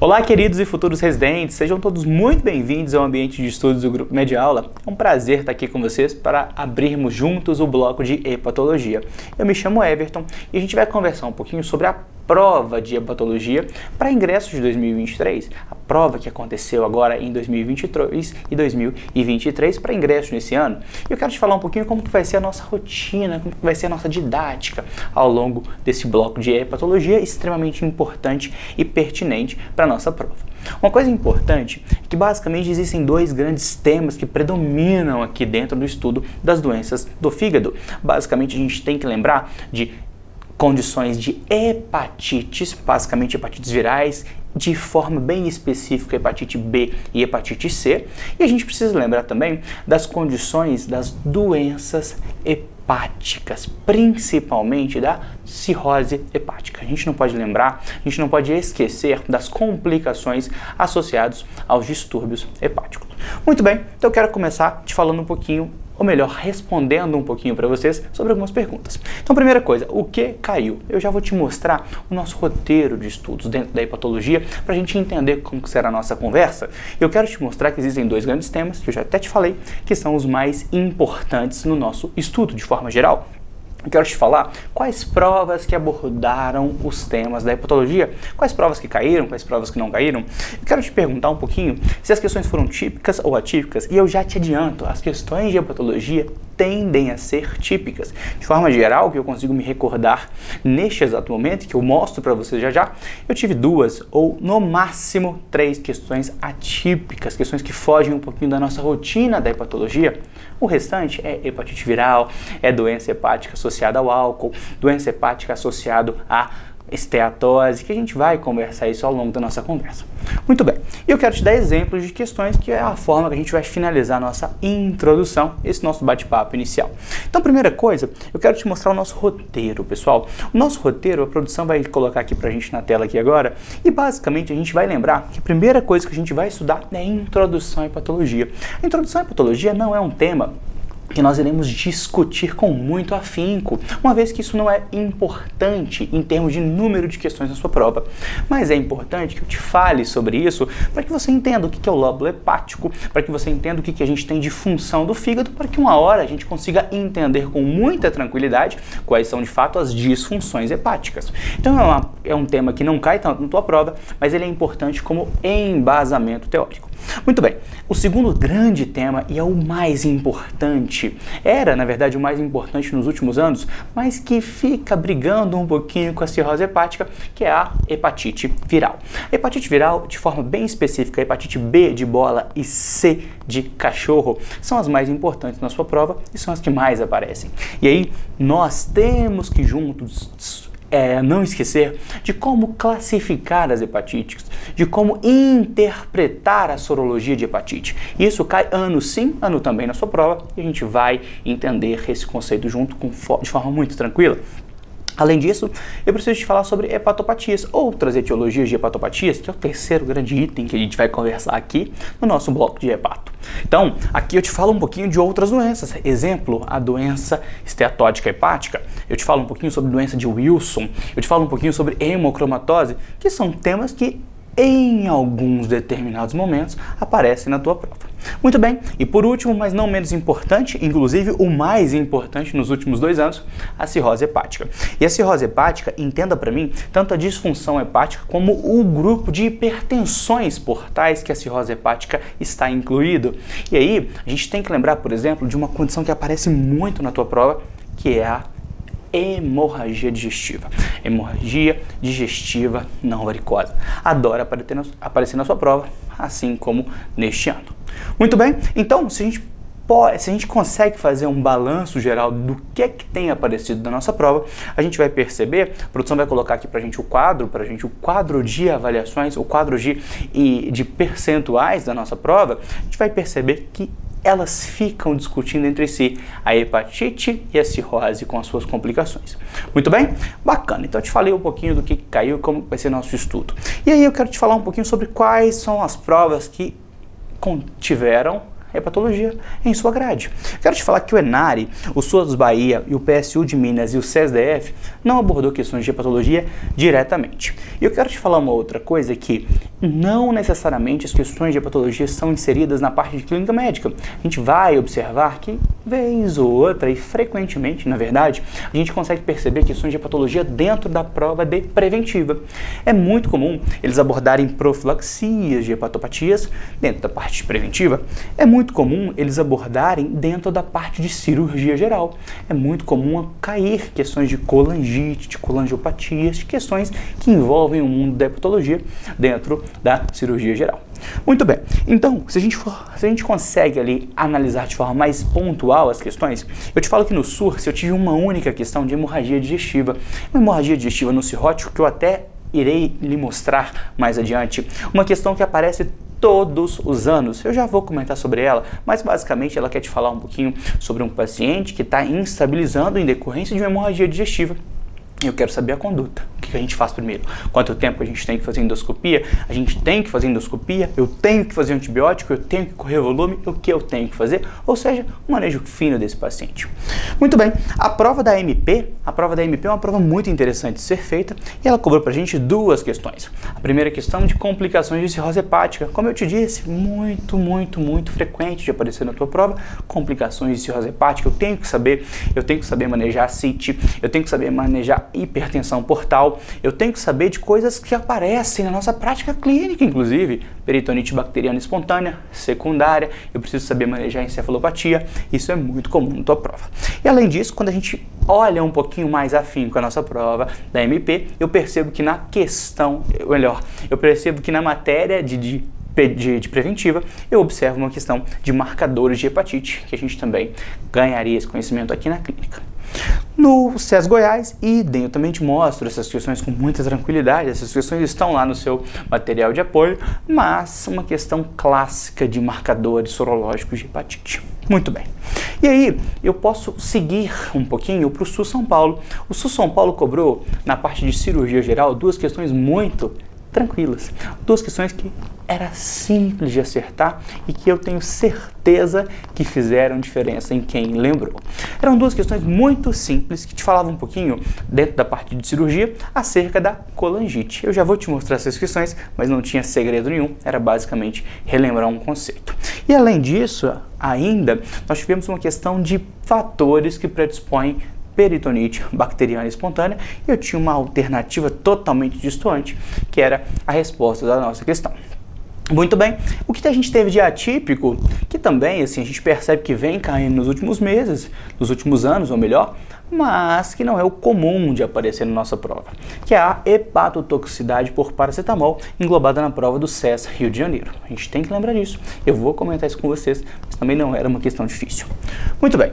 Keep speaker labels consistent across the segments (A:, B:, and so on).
A: Olá, queridos e futuros residentes, sejam todos muito bem-vindos ao ambiente de estudos do Grupo Mediaula. É um prazer estar aqui com vocês para abrirmos juntos o bloco de hepatologia. Eu me chamo Everton e a gente vai conversar um pouquinho sobre a prova de hepatologia para ingresso de 2023, a prova que aconteceu agora em 2022 e 2023 para ingresso nesse ano. E eu quero te falar um pouquinho como que vai ser a nossa rotina, como que vai ser a nossa didática ao longo desse bloco de hepatologia extremamente importante e pertinente para a nossa prova. Uma coisa importante é que basicamente existem dois grandes temas que predominam aqui dentro do estudo das doenças do fígado. Basicamente a gente tem que lembrar de condições de hepatites, basicamente hepatites virais, de forma bem específica, hepatite B e hepatite C. E a gente precisa lembrar também das condições das doenças hepáticas, principalmente da cirrose hepática. A gente não pode lembrar, a gente não pode esquecer das complicações associadas aos distúrbios hepáticos. Muito bem, então eu quero começar te falando um pouquinho, ou melhor, respondendo um pouquinho para vocês sobre algumas perguntas. Então, primeira coisa, o que caiu? Eu já vou te mostrar o nosso roteiro de estudos dentro da hepatologia para a gente entender como será a nossa conversa. Eu quero te mostrar que existem dois grandes temas, que eu já até te falei, que são os mais importantes no nosso estudo, de forma geral. Eu quero te falar quais provas que abordaram os temas da hepatologia, quais provas que caíram, quais provas que não caíram. Eu quero te perguntar um pouquinho se as questões foram típicas ou atípicas, e eu já te adianto, as questões de hepatologia tendem a ser típicas. De forma geral, que eu consigo me recordar neste exato momento, que eu mostro para vocês já, eu tive duas ou no máximo 3 questões atípicas, questões que fogem um pouquinho da nossa rotina da hepatologia. O restante é hepatite viral, é doença hepática associada ao álcool, doença hepática associada à esteatose, que a gente vai conversar isso ao longo da nossa conversa. Muito bem, e eu quero te dar exemplos de questões que é a forma que a gente vai finalizar a nossa introdução, esse nosso bate-papo inicial. Então, primeira coisa, eu quero te mostrar o nosso roteiro, pessoal. O nosso roteiro, a produção vai colocar aqui pra gente na tela aqui agora, e basicamente a gente vai lembrar que a primeira coisa que a gente vai estudar é a introdução à hepatologia. A introdução à hepatologia não é um tema que nós iremos discutir com muito afinco, uma vez que isso não é importante em termos de número de questões na sua prova. Mas é importante que eu te fale sobre isso para que você entenda o que é o lóbulo hepático, para que você entenda o que a gente tem de função do fígado, para que uma hora a gente consiga entender com muita tranquilidade quais são de fato as disfunções hepáticas. Então é um tema que não cai tanto na tua prova, mas ele é importante como embasamento teórico. Muito bem, o segundo grande tema, e é o mais importante, era na verdade o mais importante nos últimos anos, mas que fica brigando um pouquinho com a cirrose hepática, que é a hepatite viral. A hepatite viral, de forma bem específica, a hepatite B de bola e C de cachorro, são as mais importantes na sua prova e são as que mais aparecem. E aí nós temos que juntos não esquecer de como classificar as hepatites, de como interpretar a sorologia de hepatite. Isso cai ano sim, ano também na sua prova, e a gente vai entender esse conceito junto de forma muito tranquila. Além disso, eu preciso te falar sobre hepatopatias, outras etiologias de hepatopatias, que é o terceiro grande item que a gente vai conversar aqui no nosso bloco de hepato. Então, aqui eu te falo um pouquinho de outras doenças. Exemplo, a doença esteatótica hepática. Eu te falo um pouquinho sobre doença de Wilson. Eu te falo um pouquinho sobre hemocromatose, que são temas que em alguns determinados momentos aparecem na tua prova. Muito bem, e por último, mas não menos importante, inclusive o mais importante nos últimos 2 anos, a cirrose hepática. E a cirrose hepática, entenda para mim, tanto a disfunção hepática como o grupo de hipertensões portais que a cirrose hepática está incluído. E aí, a gente tem que lembrar, por exemplo, de uma condição que aparece muito na tua prova, que é a hemorragia digestiva. Hemorragia digestiva não varicosa. Adora aparecer na sua prova, assim como neste ano. Muito bem, então se a gente consegue fazer um balanço geral do que tem aparecido da nossa prova, a gente vai perceber, a produção vai colocar aqui pra gente o quadro de avaliações, o quadro de percentuais da nossa prova, a gente vai perceber que elas ficam discutindo entre si a hepatite e a cirrose com as suas complicações. Muito bem? Bacana. Então eu te falei um pouquinho do que caiu e como vai ser nosso estudo. E aí eu quero te falar um pouquinho sobre quais são as provas que contiveram hepatologia em sua grade. Quero te falar que o ENARE, o SUAS Bahia e o PSU de Minas e o CESDF não abordou questões de hepatologia diretamente. E eu quero te falar uma outra coisa que não necessariamente as questões de hepatologia são inseridas na parte de clínica médica. A gente vai observar que, vez ou outra, e frequentemente, na verdade, a gente consegue perceber questões de hepatologia dentro da prova de preventiva. É muito comum eles abordarem profilaxias de hepatopatias dentro da parte preventiva. É muito comum eles abordarem dentro da parte de cirurgia geral. É muito comum cair questões de colangite, de colangiopatias, de questões que envolvem o mundo da hepatologia dentro da cirurgia geral. Muito bem, então, se a gente consegue ali analisar de forma mais pontual as questões, eu te falo que no SURS eu tive uma única questão de hemorragia digestiva. Uma hemorragia digestiva no cirrótico que eu até irei lhe mostrar mais adiante. Uma questão que aparece todos os anos. Eu já vou comentar sobre ela, mas basicamente ela quer te falar um pouquinho sobre um paciente que está instabilizando em decorrência de uma hemorragia digestiva. Eu quero saber a conduta. O que a gente faz primeiro? Quanto tempo a gente tem que fazer endoscopia? A gente tem que fazer endoscopia? Eu tenho que fazer antibiótico? Eu tenho que correr volume? O que eu tenho que fazer? Ou seja, um manejo fino desse paciente. Muito bem, a prova da MP é uma prova muito interessante de ser feita e ela cobrou pra gente duas questões. A primeira questão de complicações de cirrose hepática. Como eu te disse, muito frequente de aparecer na tua prova, complicações de cirrose hepática. Eu tenho que saber manejar CIT, eu tenho que saber manejar hipertensão portal, eu tenho que saber de coisas que aparecem na nossa prática clínica, inclusive peritonite bacteriana espontânea, secundária, eu preciso saber manejar encefalopatia, isso é muito comum na tua prova. E além disso, quando a gente olha um pouquinho mais afim com a nossa prova da MP, eu percebo que na matéria de preventiva, eu observo uma questão de marcadores de hepatite, que a gente também ganharia esse conhecimento aqui na clínica. No SES Goiás, eu também te mostro essas questões com muita tranquilidade, essas questões estão lá no seu material de apoio, mas uma questão clássica de marcadores sorológicos de hepatite. Muito bem. E aí, eu posso seguir um pouquinho para o SUS São Paulo. O SUS São Paulo cobrou, na parte de cirurgia geral, duas questões muito tranquilas. Duas questões que era simples de acertar e que eu tenho certeza que fizeram diferença em quem lembrou. Eram duas questões muito simples que te falavam um pouquinho, dentro da parte de cirurgia, acerca da colangite. Eu já vou te mostrar essas questões, mas não tinha segredo nenhum, era basicamente relembrar um conceito. E além disso, ainda, nós tivemos uma questão de fatores que predispõem peritonite bacteriana espontânea e eu tinha uma alternativa totalmente distoante, que era a resposta da nossa questão. Muito bem, o que a gente teve de atípico, que também assim, a gente percebe que vem caindo nos últimos meses, nos últimos anos, ou melhor, mas que não é o comum de aparecer na nossa prova, que é a hepatotoxicidade por paracetamol, englobada na prova do SES Rio de Janeiro. A gente tem que lembrar disso, eu vou comentar isso com vocês, mas também não era uma questão difícil. Muito bem,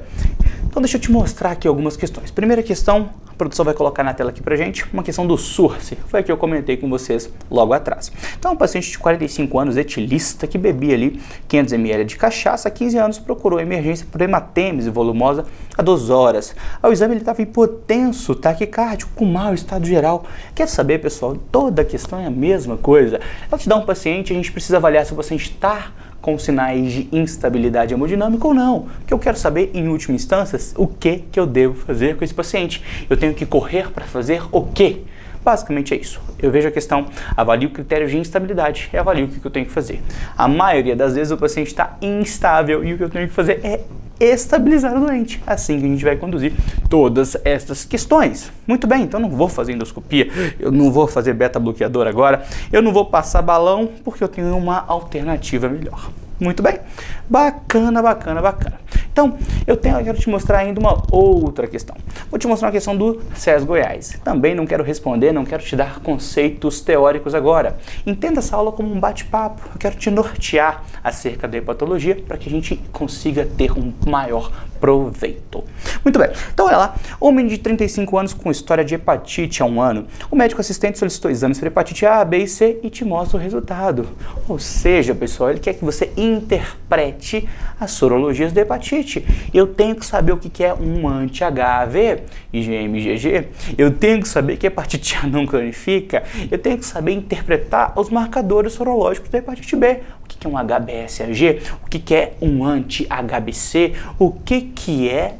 A: então deixa eu te mostrar aqui algumas questões. Primeira questão, a produção vai colocar na tela aqui pra gente, uma questão do SURS, foi a que eu comentei com vocês logo atrás. Então, um paciente de 45 anos, etilista, que bebia ali 500 ml de cachaça há 15 anos, procurou emergência por hematêmese volumosa há 2 horas. Ao exame ele estava hipotenso, taquicárdico, com mau estado geral. Quer saber, pessoal? Toda a questão é a mesma coisa. Ela te dá um paciente, a gente precisa avaliar se o paciente está com sinais de instabilidade hemodinâmica ou não. O que eu quero saber, em última instância, o que eu devo fazer com esse paciente. Eu tenho que correr para fazer o quê? Basicamente é isso. Eu vejo a questão, avalio o critério de instabilidade e avalio o que eu tenho que fazer. A maioria das vezes o paciente está instável e o que eu tenho que fazer é estabilizar o doente. Assim que a gente vai conduzir todas essas questões. Muito bem, então não vou fazer endoscopia, eu não vou fazer beta-bloqueador agora, eu não vou passar balão porque eu tenho uma alternativa melhor. Muito bem? Bacana. Então, eu quero te mostrar ainda uma outra questão. Vou te mostrar uma questão do SES Goiás. Também não quero responder, não quero te dar conceitos teóricos agora. Entenda essa aula como um bate-papo. Eu quero te nortear acerca da hepatologia para que a gente consiga ter um maior proveito. Muito bem, então olha lá, homem de 35 anos com história de hepatite há 1 ano. O médico assistente solicitou exames para hepatite A, B e C e te mostra o resultado. Ou seja, pessoal, ele quer que você interprete as sorologias da hepatite. Eu tenho que saber o que é um anti-HAV, IgM, IgG. Eu tenho que saber que a hepatite A não cronifica. Eu tenho que saber interpretar os marcadores sorológicos da hepatite B. O que é um HBsAg? O que é um anti-HBC? O que é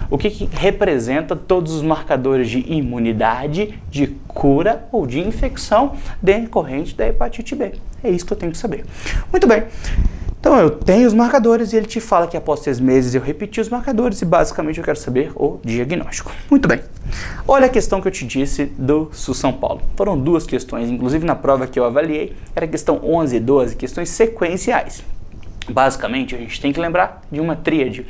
A: o que representa todos os marcadores de imunidade, de cura ou de infecção decorrente da hepatite B. É isso que eu tenho que saber. Muito bem. Então eu tenho os marcadores e ele te fala que após 6 meses eu repeti os marcadores e basicamente eu quero saber o diagnóstico. Muito bem. Olha a questão que eu te disse do SUS São Paulo. Foram 2 questões, inclusive na prova que eu avaliei, era a questão 11 e 12, questões sequenciais. Basicamente, a gente tem que lembrar de uma tríade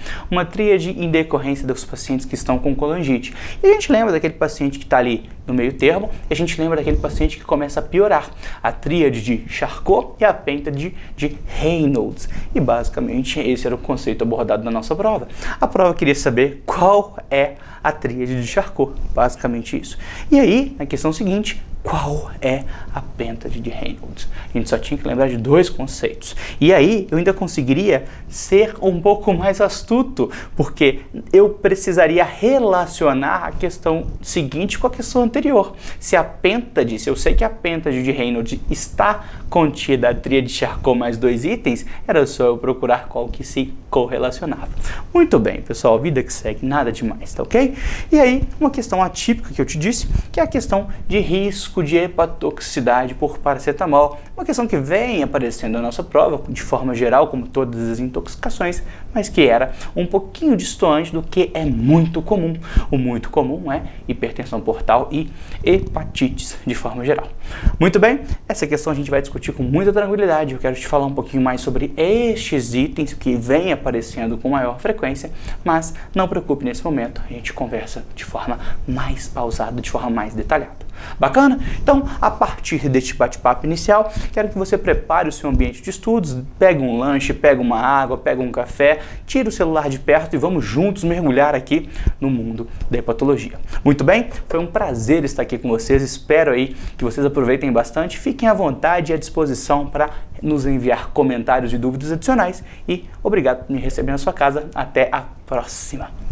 A: em decorrência dos pacientes que estão com colangite. E a gente lembra daquele paciente que está ali no meio termo, e a gente lembra daquele paciente que começa a piorar. A tríade de Charcot e a pêntade de Reynolds. E basicamente esse era o conceito abordado na nossa prova. A prova queria saber qual é a tríade de Charcot, basicamente isso. E aí, na questão seguinte, qual é a pêntade de Reynolds? A gente só tinha que lembrar de 2 conceitos. E aí eu ainda conseguiria ser um pouco mais astuto, porque eu precisaria relacionar a questão seguinte com a questão anterior. Se eu sei que a pêntade de Reynolds está contida a tríade de Charcot mais 2 itens, era só eu procurar qual que se correlacionava. Muito bem, pessoal, vida que segue, nada demais, tá ok? E aí, uma questão atípica que eu te disse, que é a questão de risco de hepatotoxicidade por paracetamol, uma questão que vem aparecendo na nossa prova, de forma geral, como todas as intoxicações, mas que era um pouquinho distante do que é muito comum. O muito comum é hipertensão portal e hepatites, de forma geral. Muito bem, essa questão a gente vai discutir com muita tranquilidade. Eu quero te falar um pouquinho mais sobre estes itens que vêm aparecendo com maior frequência, mas não preocupe nesse momento, a gente conversa de forma mais pausada, de forma mais detalhada. Bacana? Então, a partir deste bate-papo inicial, quero que você prepare o seu ambiente de estudos, pegue um lanche, pegue uma água, pegue um café, tire o celular de perto e vamos juntos mergulhar aqui no mundo da hepatologia. Muito bem? Foi um prazer estar aqui com vocês, espero aí que vocês aproveitem bastante, fiquem à vontade e à disposição para nos enviar comentários e dúvidas adicionais e obrigado por me receber na sua casa, até a próxima!